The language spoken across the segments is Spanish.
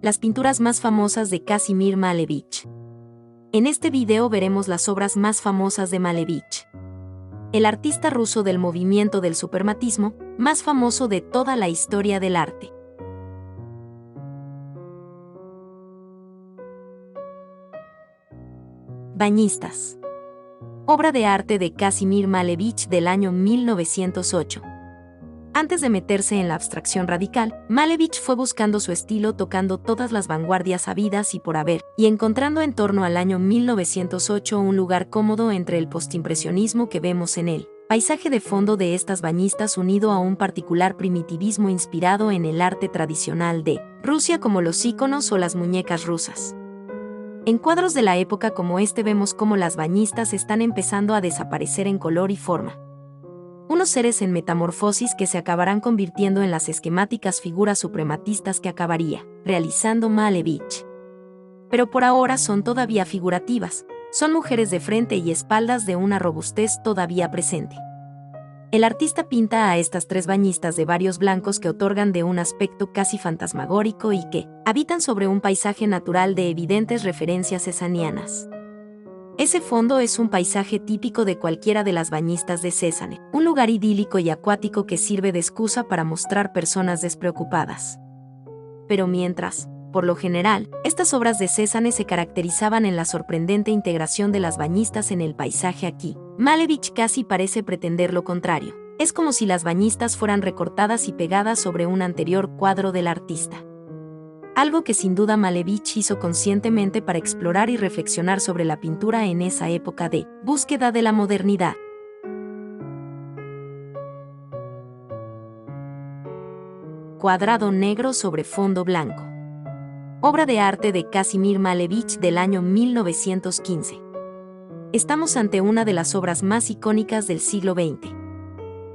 las pinturas más famosas de Kazimir Malevich. En este video veremos las obras más famosas de Malevich, el artista ruso del movimiento del suprematismo más famoso de toda la historia del arte. Bañistas. Obra de arte de Kazimir Malevich del año 1908. Antes de meterse en la abstracción radical, Malevich fue buscando su estilo tocando todas las vanguardias habidas y por haber, y encontrando en torno al año 1908 un lugar cómodo entre el postimpresionismo que vemos en él, paisaje de fondo de estas bañistas unido a un particular primitivismo inspirado en el arte tradicional de Rusia como los íconos o las muñecas rusas. En cuadros de la época como este vemos cómo las bañistas están empezando a desaparecer en color y forma. Unos seres en metamorfosis que se acabarán convirtiendo en las esquemáticas figuras suprematistas que acabaría realizando Malevich. Pero por ahora son todavía figurativas, son mujeres de frente y espaldas de una robustez todavía presente. El artista pinta a estas tres bañistas de varios blancos que otorgan de un aspecto casi fantasmagórico y que habitan sobre un paisaje natural de evidentes referencias cesanianas. Ese fondo es un paisaje típico de cualquiera de las bañistas de Cézanne, un lugar idílico y acuático que sirve de excusa para mostrar personas despreocupadas. Pero mientras, por lo general, estas obras de Cézanne se caracterizaban en la sorprendente integración de las bañistas en el paisaje aquí, Malevich casi parece pretender lo contrario. Es como si las bañistas fueran recortadas y pegadas sobre un anterior cuadro del artista. Algo que sin duda Malevich hizo conscientemente para explorar y reflexionar sobre la pintura en esa época de búsqueda de la modernidad. Cuadrado negro sobre fondo blanco. Obra de arte de Kazimir Malevich del año 1915. Estamos ante una de las obras más icónicas del siglo XX.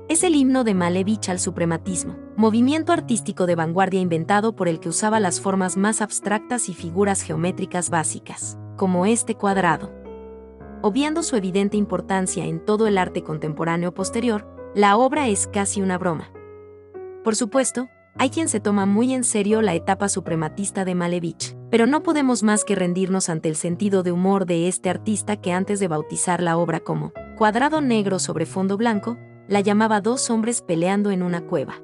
Es el himno de Malevich al suprematismo, movimiento artístico de vanguardia inventado por el que usaba las formas más abstractas y figuras geométricas básicas, como este cuadrado. Obviando su evidente importancia en todo el arte contemporáneo posterior, la obra es casi una broma. Por supuesto, hay quien se toma muy en serio la etapa suprematista de Malevich, pero no podemos más que rendirnos ante el sentido de humor de este artista que antes de bautizar la obra como cuadrado negro sobre fondo blanco, la llamaba Dos hombres peleando en una cueva.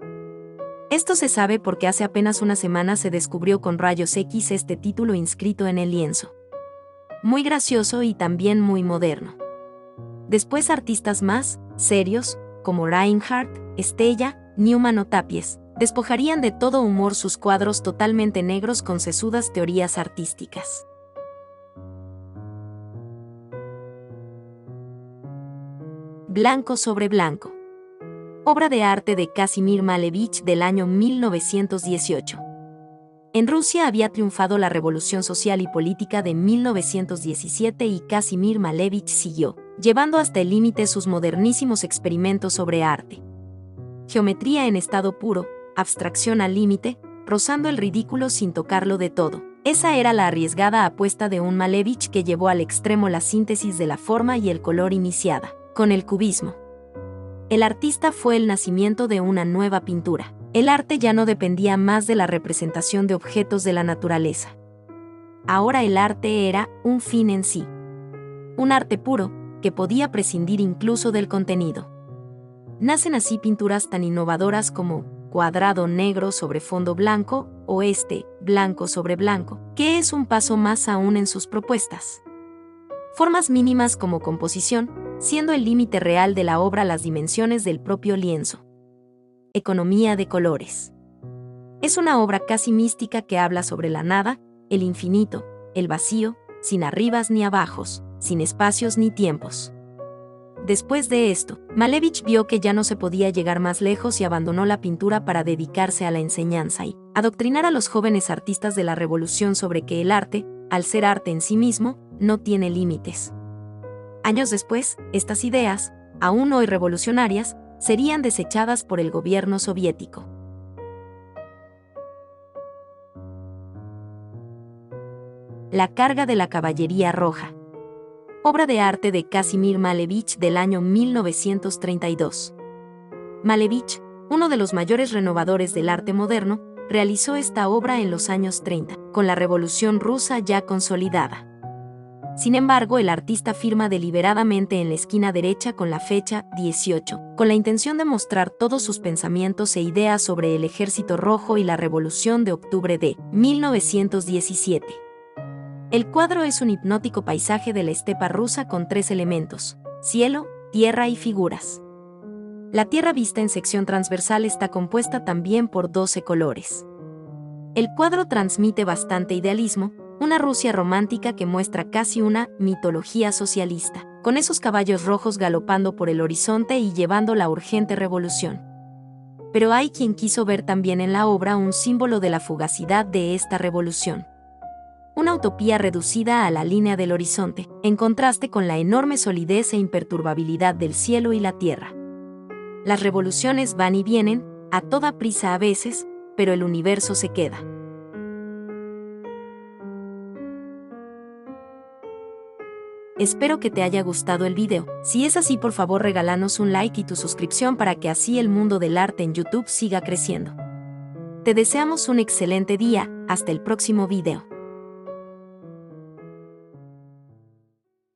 Esto se sabe porque hace apenas una semana se descubrió con rayos X este título inscrito en el lienzo. Muy gracioso y también muy moderno. Después artistas más serios, como Reinhardt, Stella, Newman o Tapies, despojarían de todo humor sus cuadros totalmente negros con sesudas teorías artísticas. Blanco sobre blanco. Obra de arte de Kazimir Malevich del año 1918. En Rusia había triunfado la revolución social y política de 1917 y Kazimir Malevich siguió, llevando hasta el límite sus modernísimos experimentos sobre arte. Geometría en estado puro, abstracción al límite, rozando el ridículo sin tocarlo de todo. Esa era la arriesgada apuesta de un Malevich que llevó al extremo la síntesis de la forma y el color iniciada con el cubismo. El artista fue el nacimiento de una nueva pintura. El arte ya no dependía más de la representación de objetos de la naturaleza. Ahora el arte era un fin en sí. Un arte puro, que podía prescindir incluso del contenido. Nacen así pinturas tan innovadoras como cuadrado negro sobre fondo blanco o blanco sobre blanco, que es un paso más aún en sus propuestas. Formas mínimas como composición, siendo el límite real de la obra las dimensiones del propio lienzo. Economía de colores. Es una obra casi mística que habla sobre la nada, el infinito, el vacío, sin arribas ni abajos, sin espacios ni tiempos. Después de esto, Malevich vio que ya no se podía llegar más lejos y abandonó la pintura para dedicarse a la enseñanza y adoctrinar a los jóvenes artistas de la revolución sobre que el arte, al ser arte en sí mismo, no tiene límites. Años después, estas ideas, aún hoy revolucionarias, serían desechadas por el gobierno soviético. La carga de la caballería roja. Obra de arte de Kazimir Malevich del año 1932. Malevich, uno de los mayores renovadores del arte moderno, realizó esta obra en los años 30, con la Revolución Rusa ya consolidada. Sin embargo, el artista firma deliberadamente en la esquina derecha con la fecha 18, con la intención de mostrar todos sus pensamientos e ideas sobre el Ejército Rojo y la Revolución de Octubre de 1917. El cuadro es un hipnótico paisaje de la estepa rusa con 3 elementos: cielo, tierra y figuras. La tierra vista en sección transversal está compuesta también por 12 colores. El cuadro transmite bastante idealismo, una Rusia romántica que muestra casi una mitología socialista, con esos caballos rojos galopando por el horizonte y llevando la urgente revolución. Pero hay quien quiso ver también en la obra un símbolo de la fugacidad de esta revolución. Una utopía reducida a la línea del horizonte, en contraste con la enorme solidez e imperturbabilidad del cielo y la tierra. Las revoluciones van y vienen, a toda prisa a veces, pero el universo se queda. Espero que te haya gustado el video. Si es así, por favor regálanos un like y tu suscripción para que así el mundo del arte en YouTube siga creciendo. Te deseamos un excelente día, hasta el próximo video.